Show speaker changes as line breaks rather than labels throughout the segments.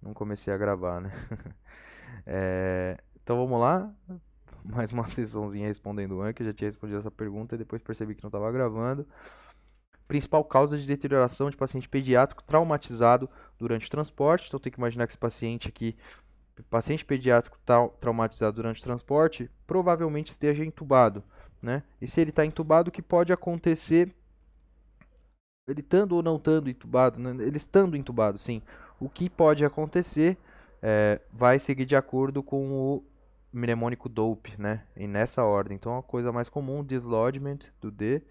não comecei a gravar, né? Então vamos lá. Mais uma sessãozinha respondendo antes, que eu já tinha respondido essa pergunta e depois percebi que não estava gravando. Principal causa de deterioração de paciente pediátrico traumatizado durante o transporte. Então tem que imaginar que esse paciente aqui, paciente pediátrico traumatizado durante o transporte, provavelmente esteja entubado, né? E se ele está entubado, o que pode acontecer, ele estando ou não estando entubado, né? Ele estando entubado, sim, o que pode acontecer vai seguir de acordo com o mnemônico DOPE, né? E nessa ordem. Então a coisa mais comum, dislodgement do D,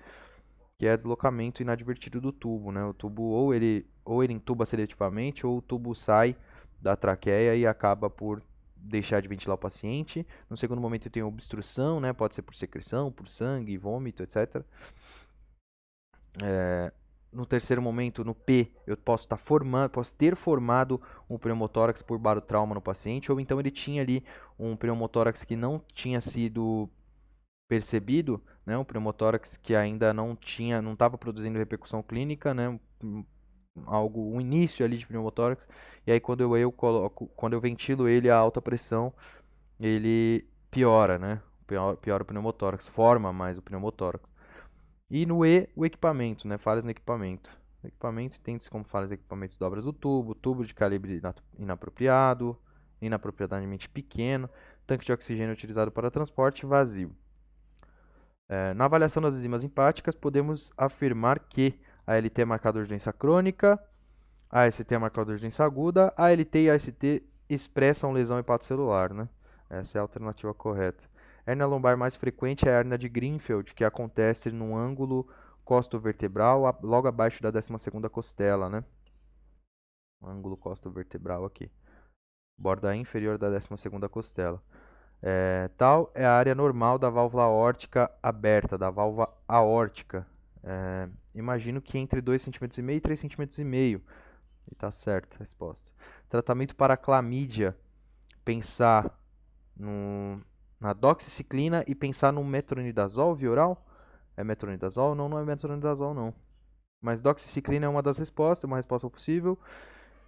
que é deslocamento inadvertido do tubo, né? O tubo ou ele entuba seletivamente ou o tubo sai da traqueia e acaba por deixar de ventilar o paciente. No segundo momento tem obstrução, né? Pode ser por secreção, por sangue, vômito, etc. No terceiro momento, no P, eu posso ter formado um pneumotórax por barotrauma no paciente, ou então ele tinha ali um pneumotórax que não tinha sido percebido, né, um pneumotórax que ainda não estava produzindo repercussão clínica, né, um início ali de pneumotórax, e aí quando eu ventilo ele a alta pressão, ele piora, né, piora o pneumotórax, forma mais o pneumotórax. E no E, o equipamento, né, falhas no equipamento. O equipamento entende-se como falhas de equipamentos dobras do tubo, tubo de calibre inapropriado, inapropriadamente pequeno, tanque de oxigênio utilizado para transporte vazio. Na avaliação das enzimas hepáticas, podemos afirmar que a ALT é marcador de doença crônica, a AST é marcador de doença aguda, a ALT e a AST expressam lesão hepatocelular, né? Essa é a alternativa correta. A hérnia lombar mais frequente é a hérnia de Greenfield, que acontece no ângulo costo-vertebral logo abaixo da 12ª costela, né? Ângulo costo-vertebral aqui. Borda inferior da 12ª costela. Tal é a área normal da válvula aórtica aberta, da válvula aórtica. Imagino que entre 2,5 cm e 3,5 cm. E tá certa a resposta. Tratamento para clamídia. Pensar na doxiciclina e pensar no metronidazol via oral. É metronidazol? Não, não é metronidazol não. Mas doxiciclina é uma das respostas, uma resposta possível.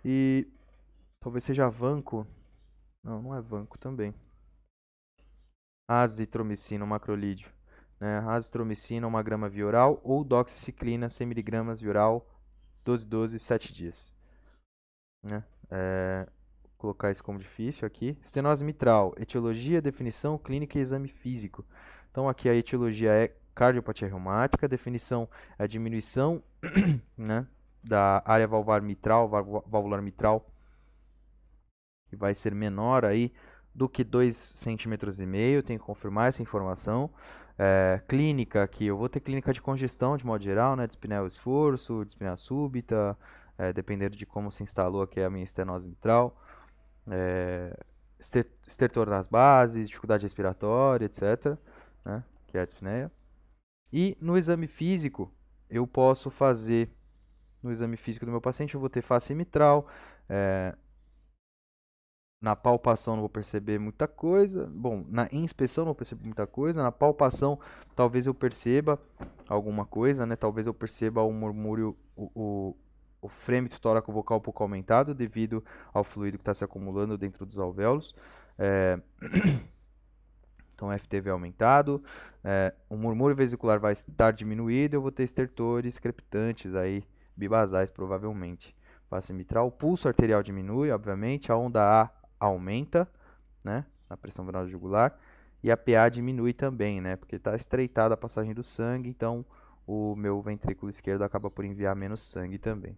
E talvez seja vanco. Não, não é vanco também. Azitromicina, um macrolídeo. Né? Azitromicina, 1 grama via oral, ou doxiciclina, 100 mg via oral, 12, 7 dias. Né? Vou colocar isso como difícil aqui. Estenose mitral, etiologia, definição, clínica e exame físico. Então aqui a etiologia é cardiopatia reumática, a definição é a diminuição né, da área valvular mitral, que vai ser menor aí do que 2,5 cm, tenho que confirmar essa informação. Clínica aqui, eu vou ter clínica de congestão de modo geral, né, dispneia ao esforço, dispneia súbita, dependendo de como se instalou aqui a minha estenose mitral. Estertor nas bases, dificuldade respiratória, etc., né, que é a dispneia. E no exame físico, eu posso fazer, no exame físico do meu paciente, eu vou ter face mitral, na palpação não vou perceber muita coisa. Bom, na inspeção não vou perceber muita coisa. Na palpação talvez eu perceba alguma coisa, né? Talvez eu perceba o murmúrio, o frêmito tóraco-vocal um pouco aumentado devido ao fluido que está se acumulando dentro dos alvéolos. Então, FTV aumentado. O murmúrio vesicular vai estar diminuído. Eu vou ter estertores crepitantes aí, bibasais provavelmente. Face mitral, o pulso arterial diminui, obviamente. A onda A aumenta, né, na pressão venosa jugular, e a PA diminui também, né, porque está estreitada a passagem do sangue, então o meu ventrículo esquerdo acaba por enviar menos sangue também.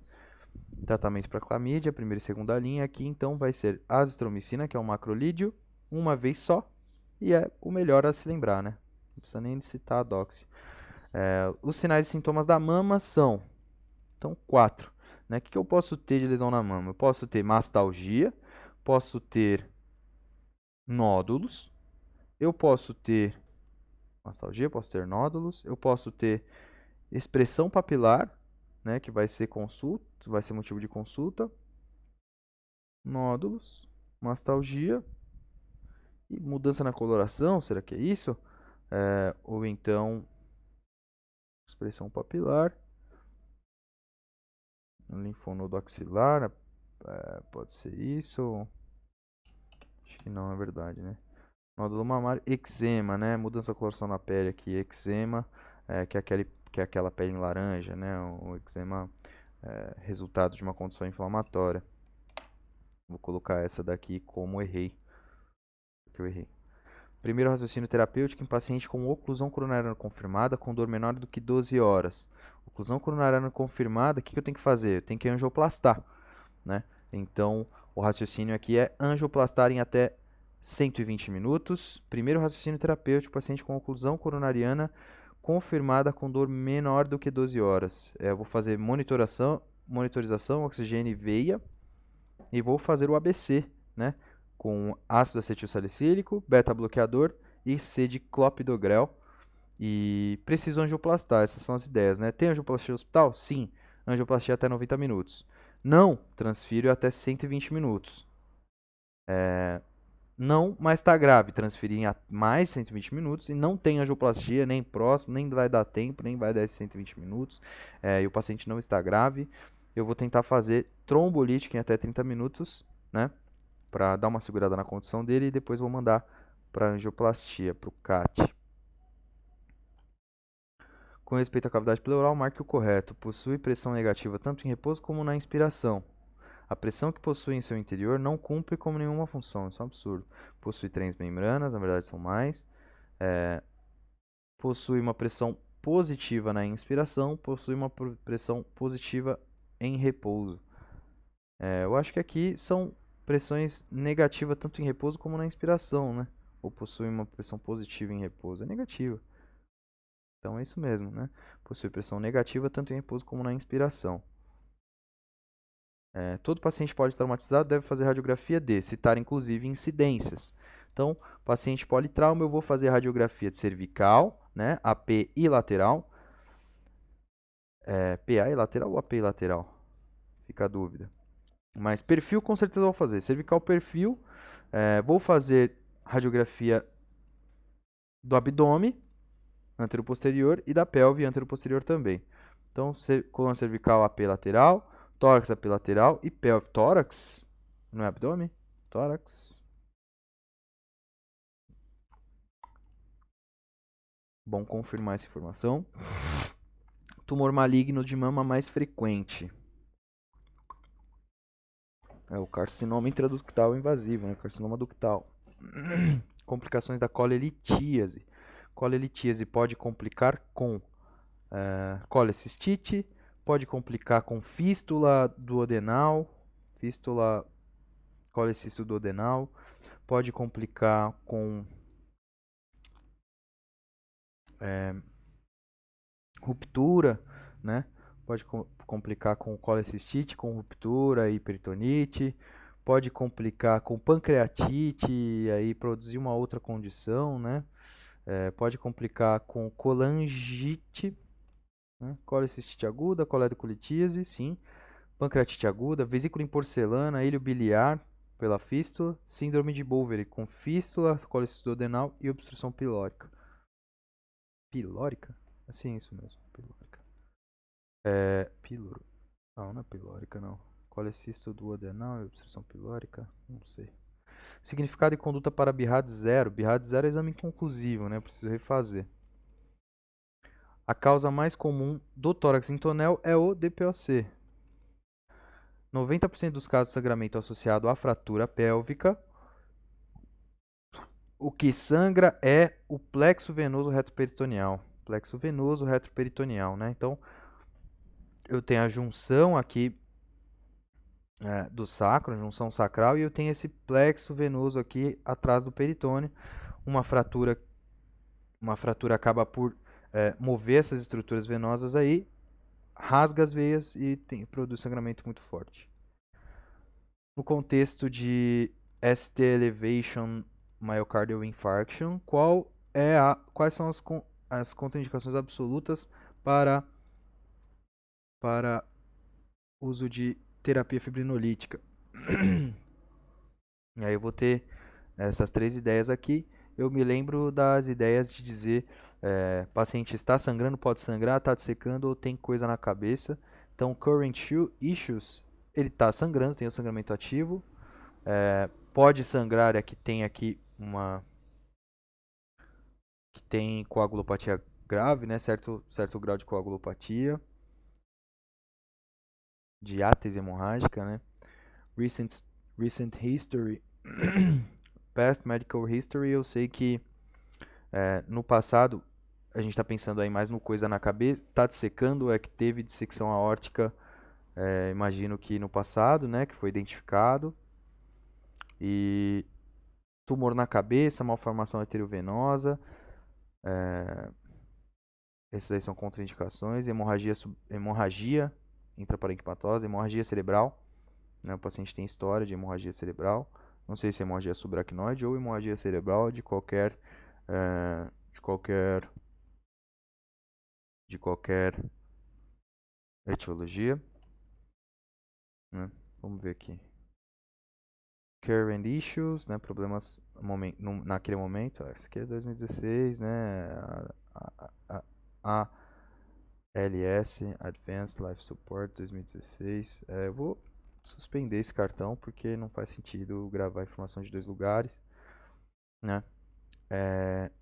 Tratamento para clamídia, primeira e segunda linha aqui, então vai ser azitromicina, que é um macrolídeo, uma vez só, e é o melhor a se lembrar, né, não precisa nem citar a doxy. Os sinais e sintomas da mama são, então, 4. Né? O que eu posso ter de lesão na mama? Eu posso ter mastalgia, posso ter nódulos, eu posso ter mastalgia, posso ter nódulos, eu posso ter expressão papilar, né, que vai ser motivo de consulta, nódulos, mastalgia e mudança na coloração, será que é isso? Ou então expressão papilar, linfonodo axilar, Pode ser isso? Acho que não, é verdade, né? Nódulo mamário, eczema, né? Mudança da coloração na pele aqui, eczema, que é aquela pele laranja, né? O eczema resultado de uma condição inflamatória. Vou colocar essa daqui como errei, porque eu errei. Primeiro raciocínio terapêutico em paciente com oclusão coronariana confirmada com dor menor do que 12 horas. Oclusão coronariana confirmada, o que eu tenho que fazer? Eu tenho que angioplastar, né? Então, o raciocínio aqui é angioplastar em até 120 minutos. Primeiro raciocínio terapêutico, paciente com oclusão coronariana confirmada com dor menor do que 12 horas. Eu vou fazer monitorização, oxigênio e veia e vou fazer o ABC, né? Com ácido acetilsalicílico, beta-bloqueador e C de clopidogrel. E preciso angioplastar, essas são as ideias, né? Tem angioplastia no hospital? Sim. Angioplastia até 90 minutos. Não, transfiro até 120 minutos. Não, mas está grave, transferir em mais 120 minutos e não tem angioplastia, nem próximo, nem vai dar tempo, nem vai dar esses 120 minutos. E o paciente não está grave. Eu vou tentar fazer trombolítica em até 30 minutos, né? Para dar uma segurada na condição dele e depois vou mandar para angioplastia, para o CAT. Com respeito à cavidade pleural, marque o correto. Possui pressão negativa tanto em repouso como na inspiração. A pressão que possui em seu interior não cumpre como nenhuma função, isso é um absurdo. Possui 3 membranas, na verdade são mais. Possui uma pressão positiva na inspiração, possui uma pressão positiva em repouso. Eu acho que aqui são pressões negativas tanto em repouso como na inspiração, né? Ou possui uma pressão positiva em repouso, é negativa. Então é isso mesmo, né? Possui pressão negativa tanto em repouso como na inspiração. Todo paciente politraumatizado deve fazer radiografia de, citar inclusive incidências. Então, paciente politrauma, eu vou fazer radiografia de cervical, né, AP e lateral. PA e lateral ou AP e lateral? Fica a dúvida. Mas perfil com certeza vou fazer. Cervical perfil, vou fazer radiografia do abdômen, anteroposterior, e da pelve, anteroposterior também. Então, coluna cervical AP lateral, tórax AP lateral e pelve. Tórax, não é abdômen? Tórax. Bom confirmar essa informação. Tumor maligno de mama mais frequente. É o carcinoma intraductal invasivo, né? Carcinoma ductal. Complicações da colelitíase. Colelitíase pode complicar com colecistite, pode complicar com fístula duodenal, fístula colecisto duodenal, pode complicar com ruptura, né? Pode complicar com colecistite, com ruptura e peritonite, pode complicar com pancreatite e aí produzir uma outra condição, né? Pode complicar com colangite, né? Colecistite aguda, coledocolitíase, sim. Pancreatite aguda, vesícula em porcelana, ilho biliar pela fístula, síndrome de Boveri com fístula, colecistodenal e obstrução pilórica. Pilórica? Assim, isso mesmo, pilórica. Píloro. Não é pilórica, não. Colecisto duodenal e obstrução pilórica? Não sei. Significado e conduta para BIRAD 0. BIRAD 0 é exame inconclusivo, né? Preciso refazer. A causa mais comum do tórax em tonel é o DPOC. 90% dos casos de sangramento associado à fratura pélvica. O que sangra é o plexo venoso retroperitoneal. Plexo venoso retroperitoneal, né? Então, eu tenho a junção aqui do sacro, junção sacral, e eu tenho esse plexo venoso aqui atrás do peritônio. Uma fratura acaba por mover essas estruturas venosas aí, rasga as veias e produz sangramento muito forte. No contexto de ST elevation myocardial infarction, quais são as contraindicações absolutas para uso de terapia fibrinolítica? E aí eu vou ter essas 3 ideias aqui. Eu me lembro das ideias de dizer paciente está sangrando, pode sangrar, está dessecando ou tem coisa na cabeça. Então, current issues, ele está sangrando, tem o sangramento ativo. Pode sangrar, aqui tem aqui uma que tem coagulopatia grave, né? Certo grau de coagulopatia, de átese hemorrágica, né? Recent history, past medical history, eu sei que no passado, a gente está pensando aí mais no coisa na cabeça, tá dissecando, é que teve dissecção aórtica, imagino que no passado, né, que foi identificado, e tumor na cabeça, malformação arteriovenosa, esses aí são contraindicações, hemorragia intraparenquimatosa, hemorragia cerebral, né, o paciente tem história de hemorragia cerebral, não sei se é hemorragia subaracnoide ou hemorragia cerebral de qualquer eh, de qualquer de qualquer etiologia, né? Vamos ver aqui. Current issues, né? Problemas naquele momento. Isso aqui é 2016, né? A ALS, Advanced Life Support 2016. Eu vou suspender esse cartão porque não faz sentido gravar informação de dois lugares, né?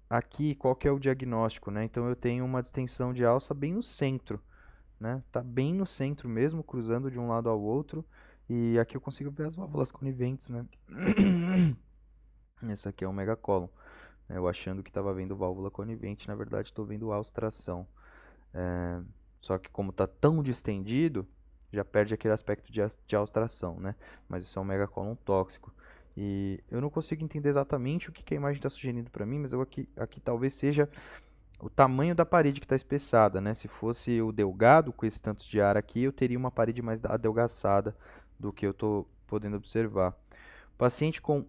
Aqui, qual que é o diagnóstico, né? Então eu tenho uma distensão de alça bem no centro, né? Tá bem no centro mesmo, cruzando de um lado ao outro. E aqui eu consigo ver as válvulas coniventes, né? Esse aqui é o megacólon. Eu achando que estava vendo válvula conivente, na verdade estou vendo austração. Só que como está tão distendido, já perde aquele aspecto de austração, né? Mas isso é um megacólon tóxico. E eu não consigo entender exatamente o que a imagem está sugerindo para mim, mas aqui talvez seja o tamanho da parede que está espessada, né? Se fosse o delgado com esse tanto de ar aqui, eu teria uma parede mais adelgaçada do que eu estou podendo observar. Paciente com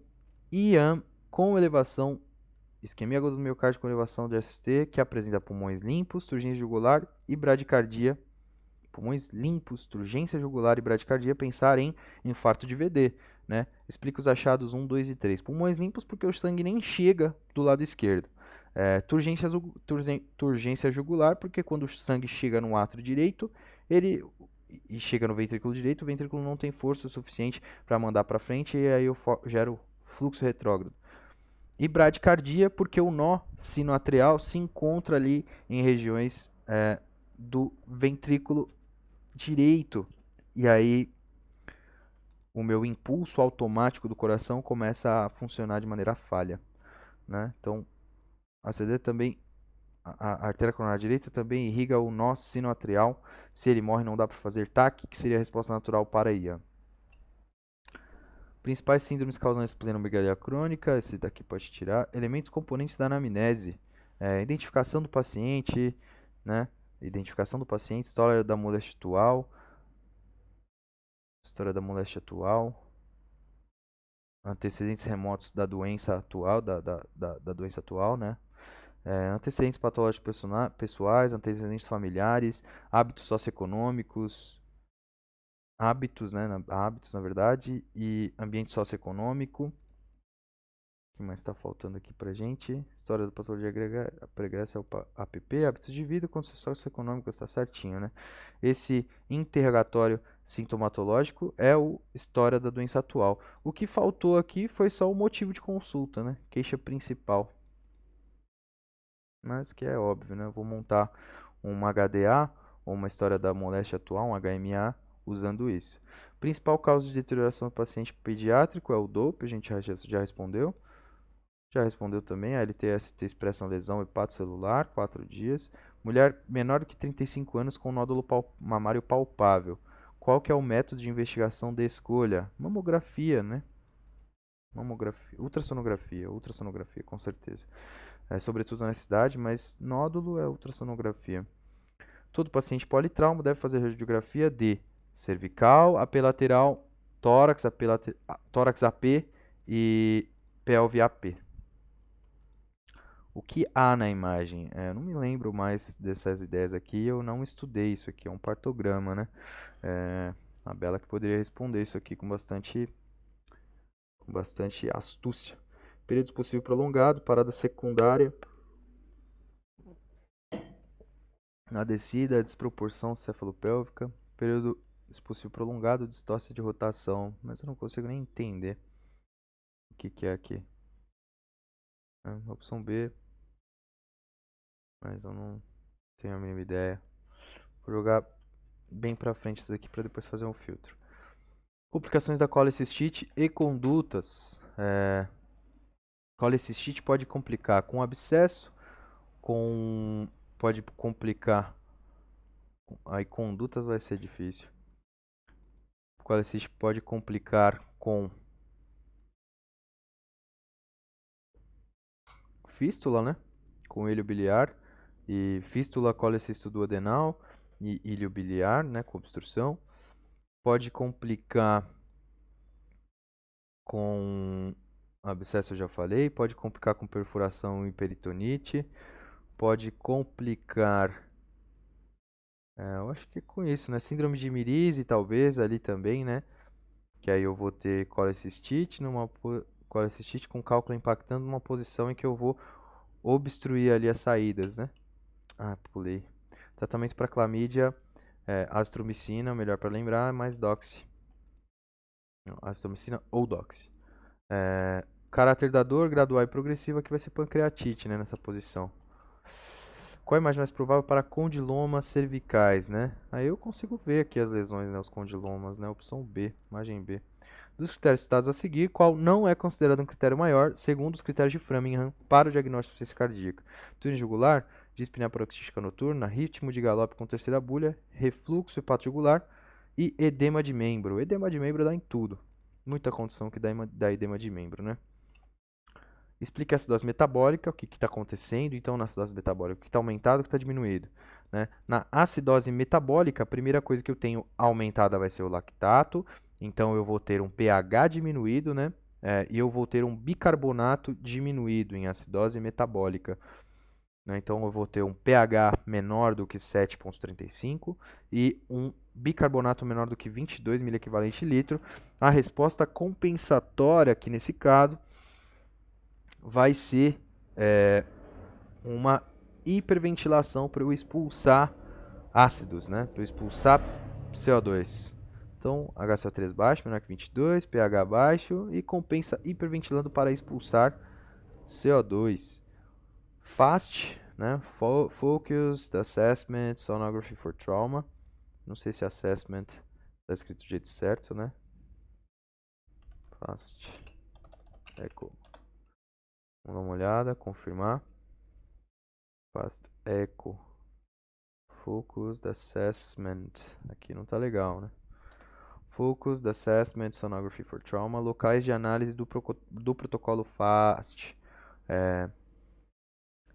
IAM com elevação, isquemia aguda do miocárdio com elevação de ST, que apresenta pulmões limpos, turgência jugular e bradicardia. Pulmões limpos, turgência jugular e bradicardia, pensar em infarto de VD, né? Explica os achados 1, 2 e 3. Pulmões limpos porque o sangue nem chega do lado esquerdo. Turgência jugular porque quando o sangue chega no átrio direito, ele e chega no ventrículo direito, o ventrículo não tem força o suficiente para mandar para frente e aí eu gero fluxo retrógrado. E bradicardia porque o nó sinoatrial se encontra ali em regiões do ventrículo direito. E aí o meu impulso automático do coração começa a funcionar de maneira falha, né? Então, a CD também, a artéria coronária direita também irriga o nó sinoatrial. Se ele morre, não dá para fazer TAC, que seria a resposta natural para IA. Principais síndromes causando esplenomegalia crônica, esse daqui pode tirar. Elementos componentes da anamnese, identificação do paciente, né? Identificação do paciente, história da moléstia atual, antecedentes remotos da doença atual, da doença atual, né? Antecedentes patológicos pessoais, antecedentes familiares, hábitos socioeconômicos, hábitos, né? Hábitos, na verdade, e ambiente socioeconômico. O que mais está faltando aqui pra gente? História da patologia pregressa é o APP, hábitos de vida, condições socioeconômicas, está certinho, né? Esse interrogatório sintomatológico é o história da doença atual. O que faltou aqui foi só o motivo de consulta, né? Queixa principal. Mas que é óbvio, né? Eu vou montar um HDA ou uma história da moléstia atual, um HMA, usando isso. Principal causa de deterioração do paciente pediátrico é o DOP, a gente já respondeu. Já respondeu também, a LTST expressa lesão hepatocelular, 4 dias. Mulher menor do que 35 anos com nódulo mamário palpável. Qual que é o método de investigação de escolha? Mamografia, né? Mamografia, ultrassonografia, com certeza. Sobretudo nessa idade, mas nódulo é ultrassonografia. Todo paciente politrauma deve fazer radiografia de cervical, AP lateral, tórax, tórax AP e pelve AP. O que há na imagem? Eu não me lembro mais dessas ideias aqui, eu não estudei isso aqui, é um partograma, né? A Bela que poderia responder isso aqui com bastante astúcia. Período expulsivo prolongado, parada secundária, na descida, desproporção cefalopélvica, período Expulsivo prolongado, distócia de rotação. Mas eu não consigo nem entender o que é aqui. Opção B. Mas eu não tenho a mínima ideia. Vou jogar bem pra frente isso daqui pra depois fazer um filtro. Complicações da colecistite e condutas. Colecistite pode complicar com abscesso, pode complicar. Aí condutas vai ser difícil. Colecistite pode complicar com fístula, né? Com ilho biliar. E fístula, colecisto duodenal e ilho biliar, né? Com obstrução. Pode complicar com abscesso, eu já falei. Pode complicar com perfuração e peritonite. Pode complicar, eu acho que com isso, né? Síndrome de Mirise, talvez, ali também, né? Que aí eu vou ter colecistite, colecistite com cálculo impactando numa posição em que eu vou obstruir ali as saídas, né? Ah, pulei. Tratamento para clamídia, azitromicina, melhor para lembrar, mais doxy. Não, azitromicina ou doxy. Caráter da dor, gradual e progressiva, que vai ser pancreatite, né, nessa posição. Qual a imagem mais provável para condilomas cervicais, né? Aí eu consigo ver aqui as lesões, né, os condilomas, né? Opção B, imagem B. Dos critérios citados a seguir, qual não é considerado um critério maior, segundo os critérios de Framingham, para o diagnóstico de ciência cardíaca? Túnel jugular, dispneia paroxística noturna, ritmo de galope com terceira bulha, refluxo hepatojugular e edema de membro. Edema de membro dá em tudo. Muita condição que dá edema de membro, né? Explique a acidose metabólica, o que está acontecendo. Então, na acidose metabólica, o que está aumentado, o que está diminuído. Né? Na acidose metabólica, a primeira coisa que eu tenho aumentada vai ser o lactato. Então, eu vou ter um pH diminuído, né? E eu vou ter um bicarbonato diminuído em acidose metabólica. Né? Então, eu vou ter um pH menor do que 7,35 e um bicarbonato menor do que 22 miliequivalente litro. A resposta compensatória aqui nesse caso vai ser uma hiperventilação para eu expulsar ácidos, né? Para eu expulsar CO2. Então, HCO3 baixo, menor que 22, pH baixo e compensa hiperventilando para expulsar CO2. FAST, né? Focused Assessment Sonography for Trauma. Não sei se assessment está escrito do jeito certo, né? FAST. Echo. Vamos dar uma olhada, confirmar. FAST Echo. Focused Assessment. Aqui não tá legal, né? Focused Assessment Sonography for Trauma. Locais de análise do protocolo FAST.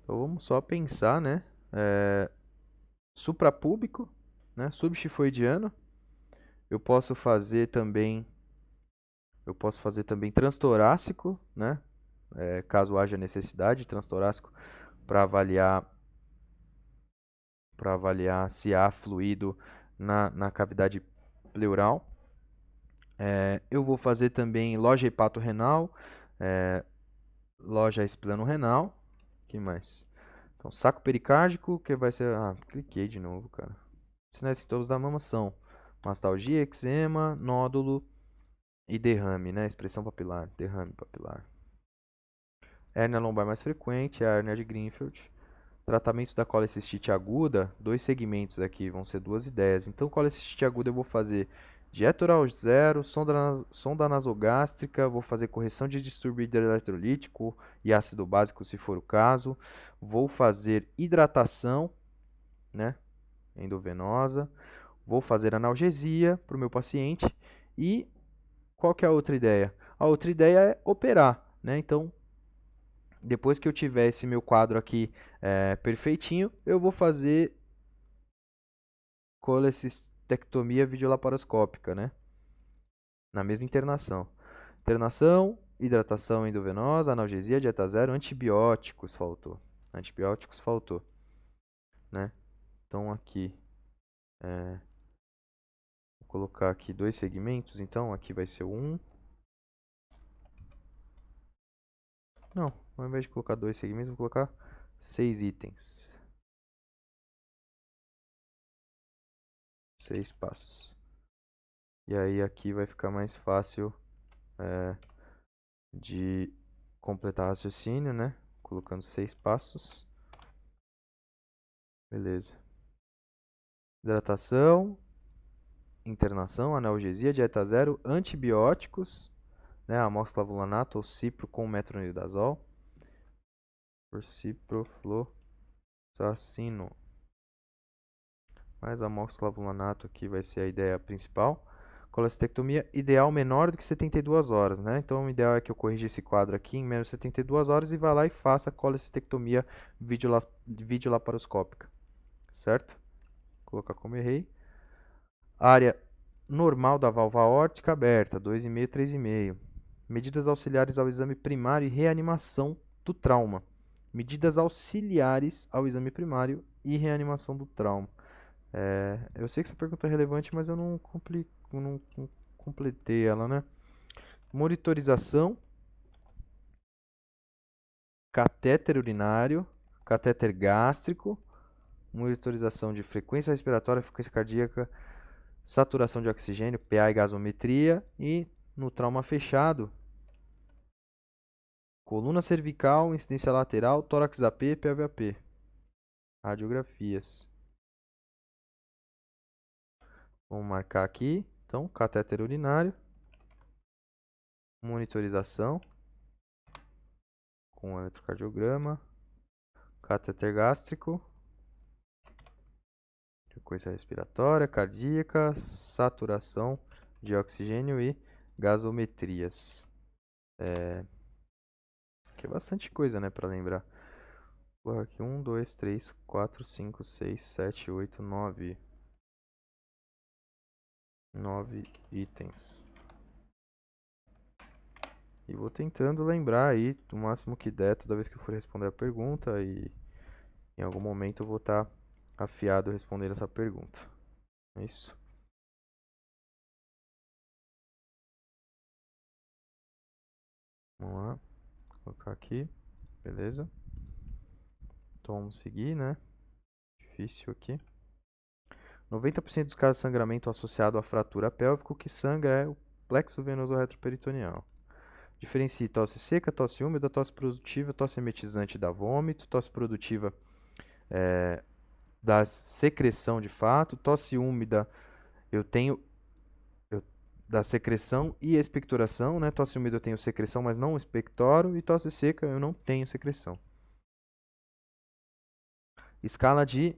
Então vamos só pensar, né? Suprapúbico, né? Subxifoidiano. Eu posso fazer também transtorácico, né? Caso haja necessidade, transtorácico para avaliar se há fluido na cavidade pleural. Eu vou fazer também loja hepato-renal, loja espleno-renal. O que mais? Então, saco pericárdico, que vai ser... Ah, cliquei de novo, cara. Sinais e sintomas da mama são mastalgia, eczema, nódulo e derrame, né? Expressão papilar, derrame papilar. Hérnia lombar mais frequente, a hérnia de Greenfield. Tratamento da colecistite aguda, 2 segmentos aqui, vão ser 2 ideias. Então, colecistite aguda eu vou fazer dieta oral zero, sonda nasogástrica, vou fazer correção de distúrbio hidroeletrolítico e ácido básico, se for o caso. Vou fazer hidratação, né, endovenosa. Vou fazer analgesia para o meu paciente. E qual que é a outra ideia? A outra ideia é operar, né? Então, depois que eu tiver esse meu quadro aqui perfeitinho, eu vou fazer colecistectomia videolaparoscópica, né? Na mesma internação. Internação, hidratação endovenosa, analgesia, dieta zero, antibióticos faltou. Antibióticos faltou, né? Então aqui, vou colocar aqui 2 segmentos, então aqui vai ser o 1. Não, ao invés de colocar 2 segmentos, vou colocar 6 itens. 6 passos. E aí aqui vai ficar mais fácil de completar raciocínio, né? Colocando 6 passos. Beleza. Hidratação, internação, analgesia, dieta zero, antibióticos, né? Amoxiclavulanato ou cipro com metronidazol. Por ciprofloxacino. Mais amoxiclavulanato aqui vai ser a ideia principal. Colestectomia ideal menor do que 72 horas, né? Então o ideal é que eu corrija esse quadro aqui em menos de 72 horas e vá lá e faça a colestectomia videolaparoscópica, certo? Vou colocar como errei. Área normal da válvula aórtica aberta, 2,5, 3,5. Medidas auxiliares ao exame primário e reanimação do trauma. Medidas auxiliares ao exame primário e reanimação do trauma. Eu sei que essa pergunta é relevante, mas eu não completei ela, né? Monitorização, catéter urinário, catéter gástrico, monitorização de frequência respiratória, frequência cardíaca, saturação de oxigênio, PA e gasometria, e no trauma fechado, coluna cervical, incidência lateral, tórax AP, PLV-AP. Radiografias. Vamos marcar aqui. Então, catéter urinário, monitorização com eletrocardiograma, catéter gástrico, frequência respiratória, cardíaca, saturação de oxigênio e gasometrias. Que é bastante coisa, né, para lembrar. Vou aqui 1, 2, 3, 4, 5, 6, 7, 8, 9. 9 itens. E vou tentando lembrar aí o máximo que der toda vez que eu for responder a pergunta, e em algum momento eu vou estar afiado respondendo essa pergunta. É isso. Vamos lá. Vou colocar aqui. Beleza. Então vamos seguir, né? Difícil aqui. 90% dos casos de sangramento associado à fratura pélvica, o que sangra é o plexo venoso retroperitoneal. Diferencie tosse seca, tosse úmida, tosse produtiva, tosse emetizante da vômito, tosse produtiva da secreção de fato, tosse úmida eu tenho da secreção e expectoração, né? Tosse úmida eu tenho secreção, mas não expectoro, e tosse seca eu não tenho secreção. Escala de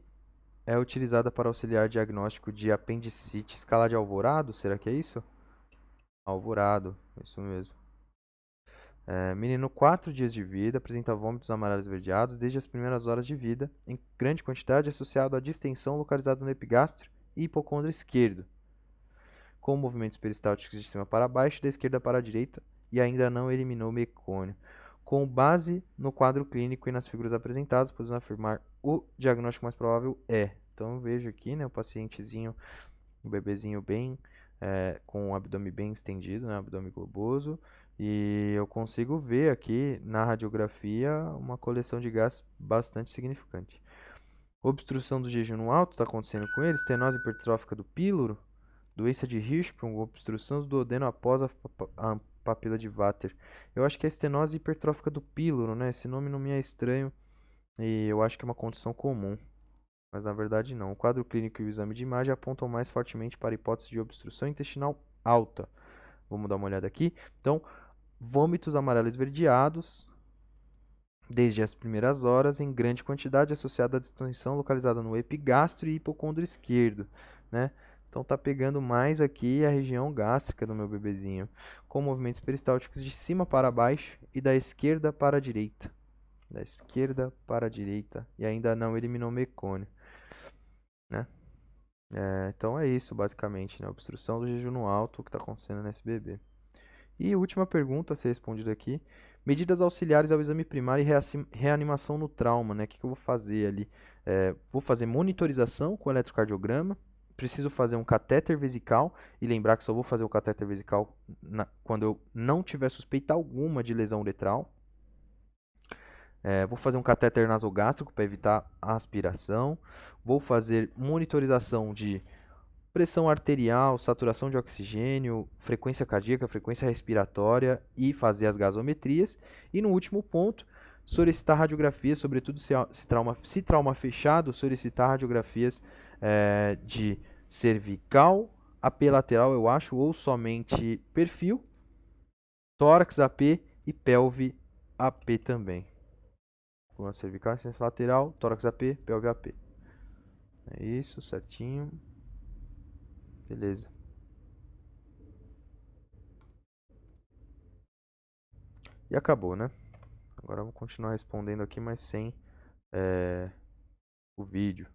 é utilizada para auxiliar diagnóstico de apendicite. Escala de Alvorado, será que é isso? Alvorado, isso mesmo. Menino, 4 dias de vida, apresenta vômitos amarelos esverdeados desde as primeiras horas de vida, em grande quantidade, associado à distensão localizada no epigastro e hipocôndrio esquerdo, com movimentos peristálticos de cima para baixo, da esquerda para a direita, e ainda não eliminou mecônio. Com base no quadro clínico e nas figuras apresentadas, podemos afirmar o diagnóstico mais provável é. Então eu vejo aqui, né, o pacientezinho, o bebezinho bem, com o abdômen bem estendido, né, abdômen globoso, e eu consigo ver aqui na radiografia uma coleção de gás bastante significante. Obstrução do jejum no alto está acontecendo com ele, estenose hipertrófica do píloro, doença de Hirschsprung, obstrução do duodeno após a papila de Vater. Eu acho que é estenose hipertrófica do píloro, né? Esse nome não me é estranho e eu acho que é uma condição comum, mas na verdade não. O quadro clínico e o exame de imagem apontam mais fortemente para a hipótese de obstrução intestinal alta. Vamos dar uma olhada aqui. Então, vômitos amarelos esverdeados desde as primeiras horas em grande quantidade associada à distensão localizada no epigastro e hipocôndrio esquerdo, né? Então tá pegando mais aqui a região gástrica do meu bebezinho, com movimentos peristálticos de cima para baixo e da esquerda para a direita. Da esquerda para a direita. E ainda não eliminou mecônio, né? Então é isso basicamente, né? Obstrução do jejum no alto, o que está acontecendo nesse bebê. E última pergunta a ser respondida aqui. Medidas auxiliares ao exame primário e reanimação no trauma, né? O que eu vou fazer ali? Vou fazer monitorização com eletrocardiograma. Preciso fazer um catéter vesical. E lembrar que só vou fazer o catéter vesical quando eu não tiver suspeita alguma de lesão uretral. Vou fazer um catéter nasogástrico para evitar a aspiração. Vou fazer monitorização de pressão arterial, saturação de oxigênio, frequência cardíaca, frequência respiratória e fazer as gasometrias. E no último ponto, solicitar radiografias, sobretudo se trauma fechado, solicitar radiografias de cervical, AP lateral, eu acho, ou somente perfil, tórax AP e pelve AP também. Coluna cervical, insuficiência lateral, tórax AP, pelve AP. É isso, certinho. Beleza. E acabou, né? Agora eu vou continuar respondendo aqui, mas sem o vídeo.